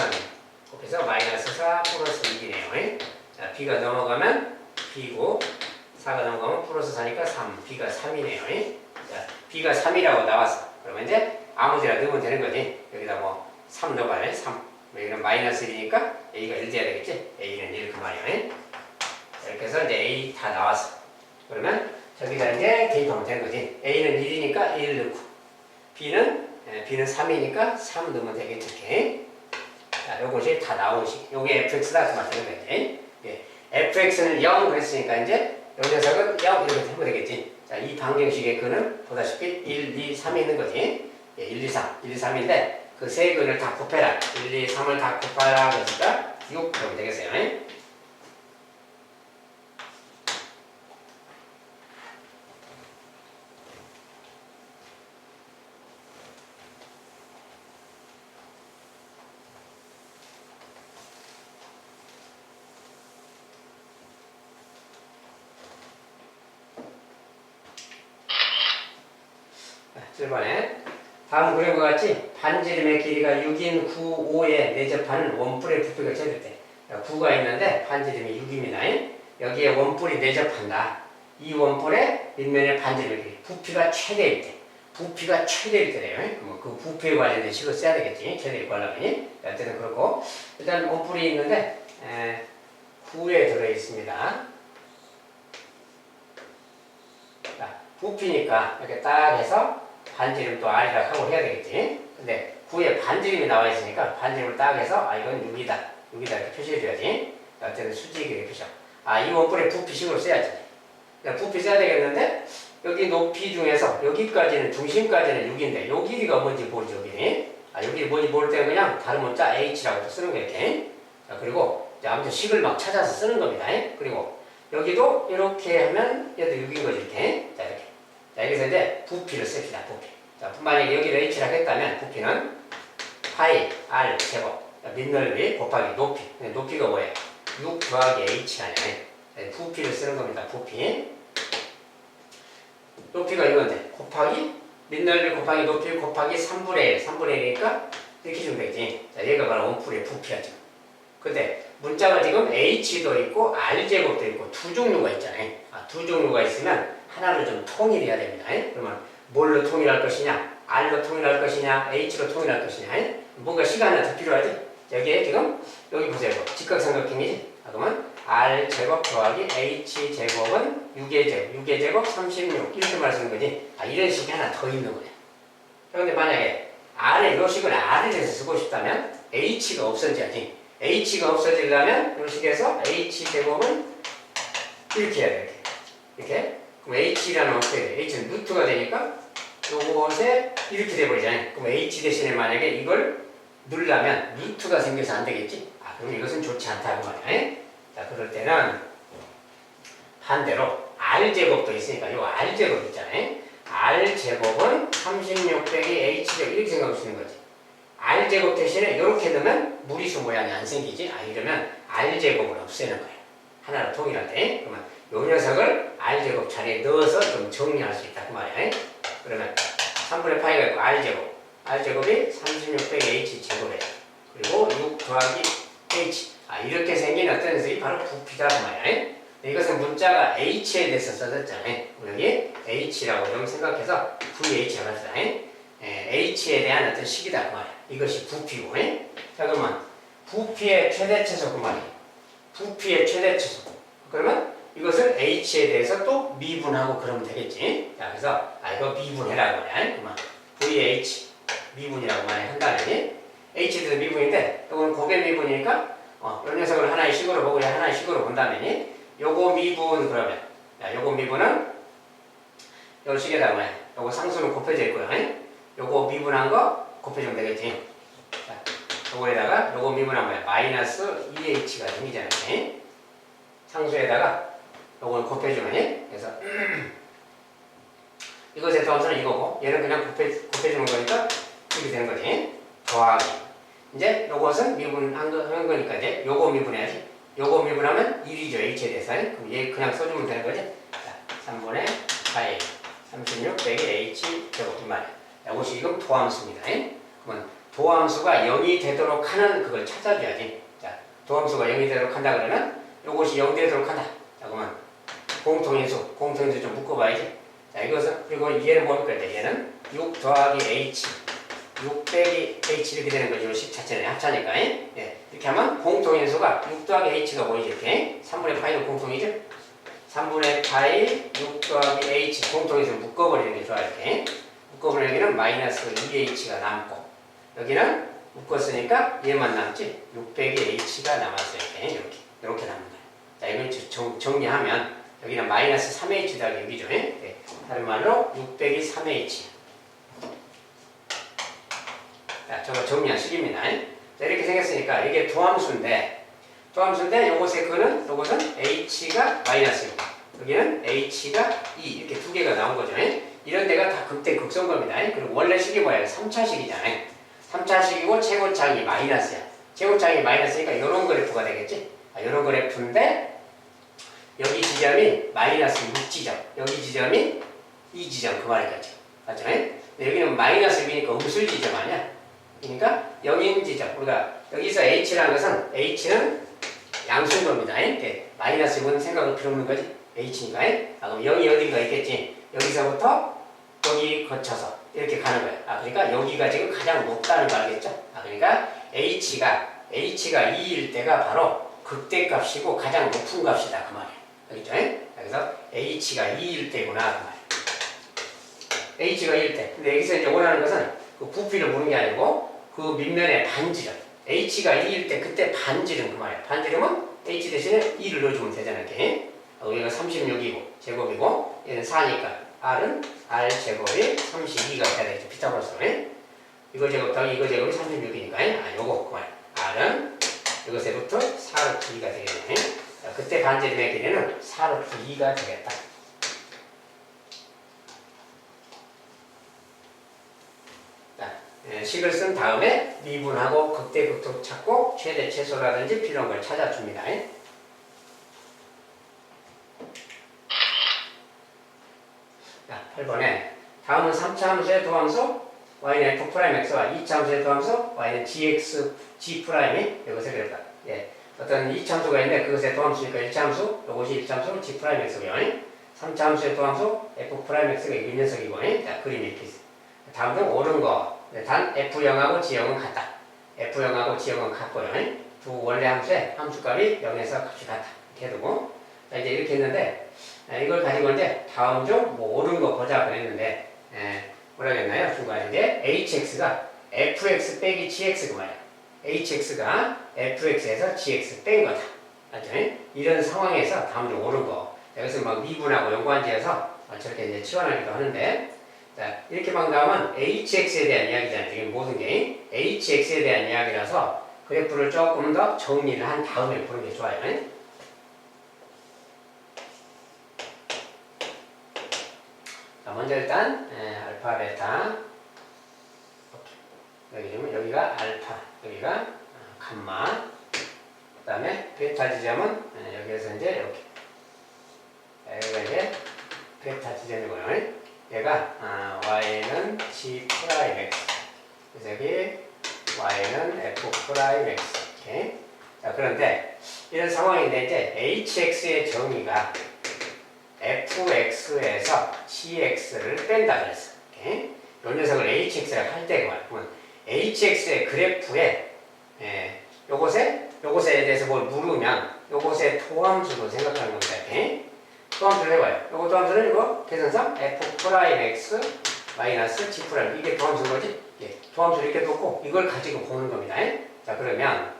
곱해서 마이너스 4 플러스 2이네요. 자, b가 넘어가면 b고 4가 넘어가면 플러스 4니까 3, b가 3이네요. 자, b가 3이라고 나왔어. 그러면 이제 아무데나 넣으면 되는 거지. 여기다 뭐 3 넣어봐요. 3. 여기는 마이너스 1이니까 a가 1 돼야 되겠지. a는 1 그 말이에요. 자, 이렇게 해서 이제 a 다 나왔어. 그러면 저기다 이제 대입하면 되는 거지. a는 1이니까 1 넣고 B는 3이니까 3 넣으면 되겠지. 이렇게. 자, 요것이 다 나온 식. 요게 fx다. 그 말씀인 거지. fx는 0 그랬으니까 이제 요 녀석은 0 이렇게 하면 되겠지. 자, 이 방정식의 근은 보다시피 1, 2, 3이 있는 거지. 1, 2, 3. 1, 2, 3인데 그 세 근을 다 곱해라. 1, 2, 3을 다 곱하라. 그러니까 6 그러면 되겠어요. 번 다음 그림과 같이 반지름의 길이가 6인 9, 5에 내접하는 원뿔의 부피가 재질 때 9가 있는데 반지름이 6입니다. 여기에 원뿔이 내접한다. 이 원뿔의 밑면의 반지름의 길이 부피가 최대일 때 부피가 최대일 때래요. 그 부피에 관련된 식을 써야 되겠지. 최대일 관련이. 어쨌든 그렇고 일단 원뿔이 있는데 9에 들어있습니다. 자, 부피니까 이렇게 딱 해서 반지름 또 R이라고 하고 해야 되겠지. 근데 9에 반지름이 나와 있으니까 반지름을 딱 해서 이건 6이다. 6이다 이렇게 표시해줘야지. 어쨌든 수직이 표시하고. 이 원뿔의 부피식으로 써야지. 그러니까 부피 써야 되겠는데 여기 높이 중에서 여기까지는 중심까지는 6인데 요 길이가 뭔지 모르죠. 여기 뭔지 모를 때는 그냥 다른 문자 H라고 쓰는 거 이렇게. 자, 그리고 아무튼 식을 막 찾아서 쓰는 겁니다. 그리고 여기도 이렇게 하면 얘도 6인 거지 이렇게. 자 이렇게. 자 여기서 이제 부피를 씁시다. 부피. 자 만약에 여기를 H라고 했다면 부피는 파이 R 제곱 밑넓이 곱하기 높이. 높이가 뭐예요? 6 더하기 H가 아니야. 부피를 쓰는 겁니다. 부피. 높이가 이건데 곱하기 밑넓이 곱하기 높이 곱하기 3분의 1. 3분의 1이니까 이렇게 주면 되지. 자 얘가 바로 원뿔의 부피야죠. 근데 문자가 지금 H도 있고 R제곱도 있고 두 종류가 있잖아요. 두 종류가 있으면 하나를 좀 통일해야 됩니다. 그러면 뭘로 통일할 것이냐? R로 통일할 것이냐? H로 통일할 것이냐? 뭔가 시간이 더 필요하지? 여기에 지금 여기 보세요. 직각삼각형이지? 그러면 R제곱 더하기 H제곱은 6의 제곱 6의 제곱 36 이렇게 말쓰는 거지. 이런 식이 하나 더 있는 거예요. 그런데 만약에 R의 요 식을 R에 대해서 쓰고 싶다면 H가 없어져야지. H가 없어지려면 이 식에서 H제곱은 이렇게 해야 돼. 이렇게. 그럼 H라는 어떻게 돼? H는 루트가 되니까 요것에 이렇게 돼버리잖아요. 그럼 H 대신에 만약에 이걸 누르려면 루트가 생겨서 안 되겠지? 그럼 이것은 좋지 않다고 말이야. 자, 그럴 때는 반대로 R제곱도 있으니까 요 R제곱 있잖아요. R제곱은 36 빼기 H제곱 이렇게 생각하시는 거지. R제곱 대신에 이렇게 넣으면 무리수 모양이 안 생기지. 이러면 R제곱을 없애는 거예요. 하나로 통일할 때. 그러면 요 녀석을 R제곱 자리에 넣어서 좀 정리할 수 있다. 그 말이야. 그러면 3분의 파이가 있고 R제곱. R제곱이 36 빼기 H제곱이에요. 그리고 6 더하기 H. 이렇게 생긴 어떤 녀석이 바로 부피다. 그 말이야. 이것은 문자가 H에 대해서 써졌잖아요. 여기 H라고 좀 생각해서 VH라고 했어요. H에 대한 어떤 식이다. 그 말이야. 이것이 부피고. 자, 그러면 부피의 최대치수 그 말이야. 부피의 최대치수. 그러면 이것을 H에 대해서 또 미분하고 그러면 되겠지. 자, 그래서 이거 미분해라고 말이야. 그러면 VH 미분이라고 많이 한다니. H에 대해서 미분인데 이건 고개 미분이니까 이 녀석을 하나의 식으로 보고 하나의 식으로 본다면 요거 미분 그러면 요거 미분은 요 식에다가 뭐야? 요거 상수는 곱해져 있고요. 요거 미분한 거 곱해주면 되겠지. 자, 요거에다가 요거 미분한 거야. 마이너스 2h가 생기잖아요. 상수에다가 요걸 곱해주면 그래서 이것의 더함수는 이거고 얘는 그냥 곱해주는 거니까 이렇게 되는 거지. 더하기. 이제 요것은 미분한 거니까 이제 요거 미분해야지. 요거 미분하면 1이죠. H에 대해서. 그럼 얘 그냥 써주면 되는 거지. 자, 3분의 4a 36 빼기 H 제곱 이 말이야. 이것이 지금 도함수입니다. 그러면 도함수가 0이 되도록 하는 그걸 찾아줘야지. 자, 도함수가 0이 되도록 한다 그러면 요것이 0 되도록 한다. 자, 그러면 공통인수 좀 묶어봐야지. 자, 이것은 그리고 얘는 뭡니까? 얘는 6 더하기 H 6 빼기 H 이렇게 되는 거죠. 식 자체는 합차니까. 이렇게 하면 공통인수가 6 더하기 H가 보이죠. 이렇게 3분의 파이도 공통이죠. 3분의 파이 6 더하기 H 공통인수 묶어버리는 게 좋아. 이렇게 묶어버리는 여기는 마이너스 2H가 남고 여기는 묶었으니까 얘만 남지 6 빼기 H가 남았어요. 이렇게 남는 거예요. 자, 이건 정리하면 여기는 마이너스 3H 더하기 6이죠. 다른 말로 6 빼기 3H. 자, 저거 정리한 식입니다. 자, 이렇게 생겼으니까 이게 도함수인데 요것은 H가 마이너스 6, 여기는 H가 2 이렇게 두 개가 나온 거죠. 이런 데가 다 극대 극성겁니다. 그리고 원래 식이 뭐예요? 3차식이잖아요. 3차식이고 최고차항이 마이너스야. 최고차항이 마이너스니까 이런 그래프가 되겠지. 이런 그래프인데 여기 지점이 마이너스 6지점, 여기 지점이 2지점 그 말이겠죠. 맞죠? 여기는 마이너스 6이니까 음술 지점 아니야? 그러니까 0인 지점. 우리가 여기서 H라는 것은 H는 양수인 겁니다. 마이너스 6은 생각할 필요 없는 거지. H니까. 그럼 0이 어딘가 있겠지. 여기서부터 여기 거쳐서 이렇게 가는 거야. 그러니까 여기가 지금 가장 높다는 거 알겠죠? 그러니까 H가 2일 때가 바로 극대값이고 가장 높은 값이다 그 말이야. 알겠죠? 그래서 H가 2일 때구나 그 말이야. H가 2일 때. 근데 여기서 이제 원하는 것은 그 부피를 보는 게 아니고 그 밑면의 반지름. H가 2일 때 그때 반지름 그 말이야. 반지름은 H 대신에 2를 넣어주면 되잖아. 이렇게. 여기가 36이고 제곱이고 얘는 4니까 R은 R 제곱이 32가 돼야 되겠죠. 피타고라스로. 이거 제곱 더하기 이거 제곱이 36이니까 요거 그 말이야. R은 이것에부터 4루트 2가 되겠네. 자, 그때 반지름의 길이는 4루트 2가 되겠다. 자, 식을 쓴 다음에 미분하고 극대 극도 찾고 최대 최소라든지 필요한 걸 찾아줍니다. 자, 8번에 다음은 3차 함수의 도함수 y는 f'x와 2차 함수의 도함수 y는 gx g'이 이것을 그렸다. 어떤 2차 함수가 있는데 그것의 도함수니까 1차 함수, 이것이 1차 함수 g'x고요. 3차 함수의 도함수 f'x가 이 녀석이고, 자, 그림이 이렇게 있어요. 다음은 옳은 거. 단 f0하고 g0은 같다. f0하고 g0은 같고요. 두 원래 함수의 함수값이 0에서 값이 같다. 이렇게 두고, 자, 이제 이렇게 했는데, 이걸 가지고 이제 다음 중 뭐 옳은 거 보자 그랬는데, 뭐라 그랬나요? 중간에 이제 hx가 fx 빼기 gx 그 말이야. hx가 fx에서 gx 뺀 거다. 맞죠? 이런 상황에서 다음 중 옳은 거. 여기서 막 미분하고 연관지어서 저렇게 이제 치환하기도 하는데, 자, 이렇게 막 나오면 hx에 대한 이야기잖아요. 이게 모든 게 hx에 대한 이야기라서 그래프를 조금 더 정리를 한 다음에 보는 게 좋아요. 자, 먼저 일단 알파, 베타. 여기가 알파, 여기가 감마. 그 다음에 베타 지점은 여기에서 이제 이렇게. 여기가 이제 베타 지점이고요. 얘가 y는 g 프라임 x. 그래서 여기 y는 f 프라임 x. 이렇게. 자, 그런데 이런 상황인데 이제 hx의 정의가 fx에서 gx를 뺀다 그랬어. 이렇게. 이 녀석을 hx라고 할 때가 그러면 hx의 그래프에 요것에 대해서 뭘 물으면 요것의 토함수로 생각하는 겁니다. 이렇게. 토함수를 해봐요. 요거 토함수는 이거 계산상 f 프라임 x 마이너스 g 프라임 이게 토함수인 거지? 토함수를 이렇게 놓고 이걸 가지고 보는 겁니다. 자, 그러면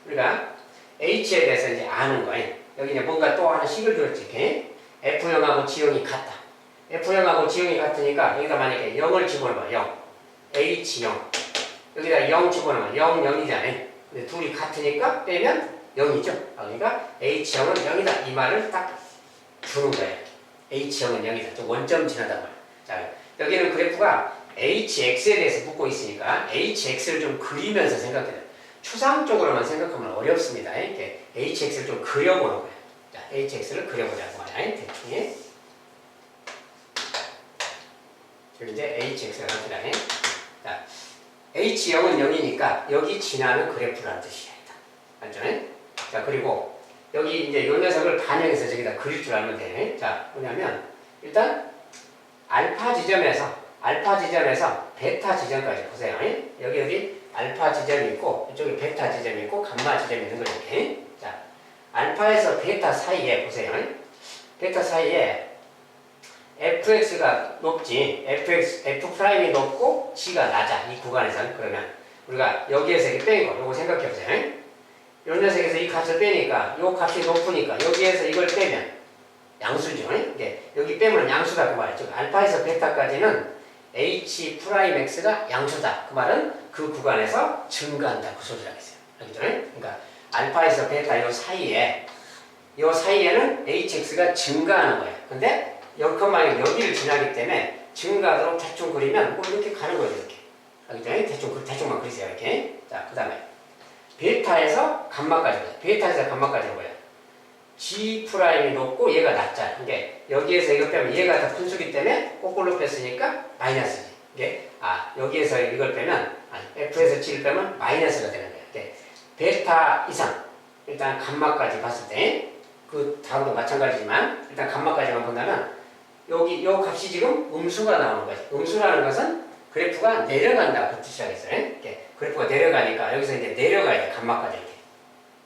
우리가 h에 대해서 이제 아는 거예요. 여기 이제 뭔가 또 하나 식을 줬지. 이렇게. F0하고 G형이 같다. F0하고 G형이 같으니까 여기다 만약에 0을 집어넣어봐. 0. H형. 여기다 0 집어넣으면 0, 0이잖아요. 근데 둘이 같으니까 빼면 0이죠. 그러니까 H형은 0이다. 이 말을 딱 주는 거예요. H형은 0이다. 좀 원점 지나단 말이야. 자, 여기는 그래프가 HX에 대해서 묻고 있으니까 HX를 좀 그리면서 생각해요. 추상적으로만 생각하면 어렵습니다. 이렇게 HX를 좀 그려보는 거예요. 자, HX를 그려보자고 말이야. 대충. 저기 이제 HX가 나옵니다. 자, H0은 0이니까 여기 지나는 그래프라는 뜻이야. 맞죠? 자, 그리고 여기 이제 이 녀석을 반영해서 저기다 그릴 줄 알면 돼. 자, 뭐냐면 일단 알파 지점에서 베타 지점까지 보세요. 여기 알파 지점이 있고 이쪽에 베타 지점이 있고 감마 지점이 있는 거죠. 이렇게. 자, 알파에서 베타 사이에 보세요. 베타 사이에 fx가 높지. f 프라임이 높고 g가 낮아. 이 구간에서는. 그러면 우리가 여기에서 이렇게 뺀 거 요거 생각해 보세요. 요 녀석에서 이 값을 빼니까 요 값이 높으니까 여기에서 이걸 빼면 양수죠. 여기 빼면 양수다 그 말이야. 즉 알파에서 베타까지는 h 프라임 x가 양수다. 그 말은 그 구간에서 증가한다. 그 소리라겠어요. 알겠죠? 그러니까 알파에서 베타 요 사이에는 hx가 증가하는 거예요. 근데 여기만 여기를 지나기 때문에 증가하도록 대충 그리면 뭐 이렇게 가는 거죠. 이렇게. 알겠죠? 대충만 그리세요. 이렇게. 자, 그 다음에 베타에서 감마까지 가요. 베타에서 감마까지는 뭐야? G 프라임이 높고 얘가 낮잖아. 이게 여기에서 이거 빼면 얘가 더 큰 수기 때문에 거꾸로 뺐으니까 마이너스지. 이게 여기에서 이걸 빼면 F에서 G를 빼면 마이너스가 되는 거야. 이게 베타 이상 일단 감마까지 봤을 때 그 다음도 마찬가지지만 일단 감마까지만 본다면 여기 요 값이 지금 음수가 나오는 거지. 음수라는 것은 그래프가 내려간다고 그 뜻이 하겠어요. 이렇게 그래프가 내려가니까 여기서 이제 내려가야 돼. 감마까지 이렇게.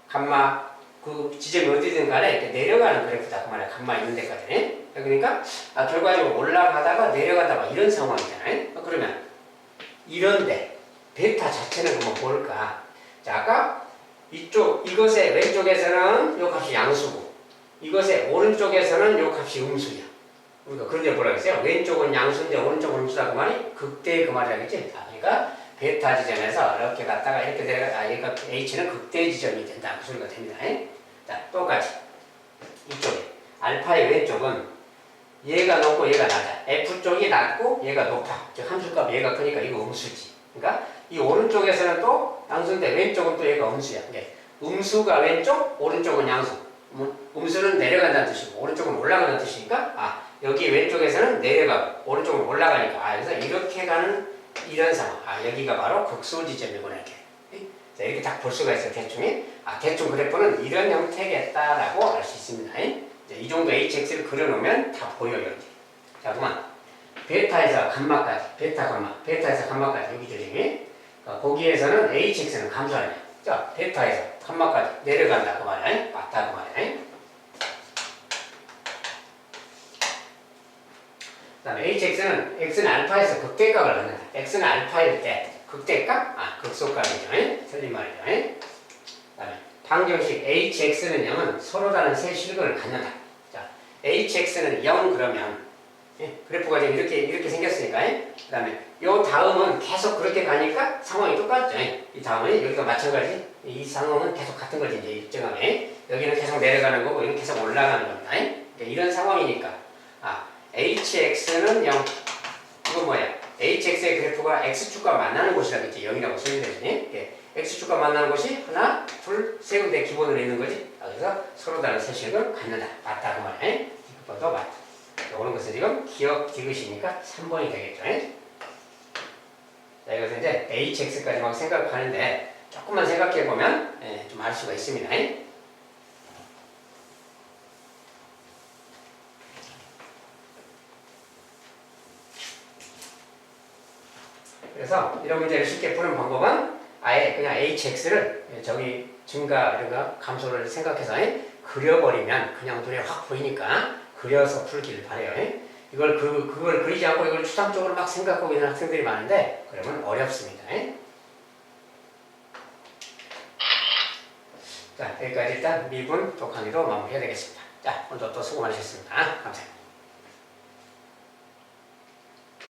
감마 그 지점이 어디든 간에 이렇게 내려가는 그래프다. 그 말이야. 감마 있는 데까지. 그러니까 결과적으로 올라가다가 내려가다가 이런 상황이잖아요. 그러면 이런데 베타 자체는 그러면 뭘까? 자, 아까 이것의 왼쪽에서는 요 값이 양수고 이것의 오른쪽에서는 요 값이 음수야. 우리가 그런 데 뭐라 그랬어요? 왼쪽은 양수인데 오른쪽은 음수다 그 말이 극대의 그 말이라겠지? 그러니까 베타 지점에서 이렇게 갔다가 이렇게 내려가 그러니까 H는 극대 지점이 된다. 그 소리가 됩니다. 자, 똑같이 이쪽에 알파의 왼쪽은 얘가 높고 얘가 낮아. F쪽이 낮고 얘가 높아. 즉 함수값 얘가 크니까 이거 음수지. 그러니까 이 오른쪽에서는 또 양수인데 왼쪽은 또 얘가 음수야. 음수가 왼쪽, 오른쪽은 양수. 음수는 내려간다는 뜻이고 오른쪽은 올라가는 뜻이니까 여기 왼쪽에서는 내려가고 오른쪽은 올라가니까 그래서 이렇게 가는 이런 상황. 여기가 바로 극소 지점이구나 이렇게. 자, 이렇게 딱 볼 수가 있어요. 대충 그래프는 이런 형태겠다라고 알 수 있습니다. 이 정도 hx를 그려놓으면 다 보여요. 이렇게. 자, 그만 베타에서 감마까지, 베타에서 감마까지 여기들이 거기에서는 hx는 감소하네. 자, 베타에서 감마까지 내려간다 그 말이야. 맞다 그 말이야. 그 다음에 hx는 x는 알파에서 극대값을 갖는다. x는 알파일 때 극대값? 극소값이죠. 틀린 말이죠. 그 다음에 방정식 hx는 0은 서로 다른 세 실근을 갖는다. 자, hx는 0 그러면 그래프가 지금 이렇게 생겼으니까 그 다음에 요 다음은 계속 그렇게 가니까 상황이 똑같죠. 이 다음은 여기가 마찬가지 이 상황은 계속 같은 거지 이제 일정하게 여기는 계속 내려가는 거고 여기는 계속 올라가는 겁니다. 그러니까 이런 상황이니까 hx는 0 이건 뭐야? hx의 그래프가 x축과 만나는 곳이라겠지. 0이라고 쓰는데 x축과 만나는 곳이 하나, 둘, 세 군데 기본으로 있는 거지. 그래서 서로 다른 세식을 갖는다. 맞다 그 말이야. 이것도 맞다. 오는 것은 지금 기억 디귿이니까 3번이 되겠죠. 자, 이것은 이제 hx까지만 생각하는데 조금만 생각해보면 좀 알 수가 있습니다. 그래서 이런 문제를 쉽게 푸는 방법은 아예 그냥 hx를 저기 증가 이런 감소를 생각해서 그려버리면 그냥 눈에 확 보이니까 그려서 풀기를 바래요. 그걸 그리지 않고 이걸 추상적으로 막 생각하고 있는 학생들이 많은데 그러면 어렵습니다. 자, 여기까지 일단 미분 독학기로 마무리해야 되겠습니다. 자, 오늘도 또 수고 많으셨습니다. 감사합니다.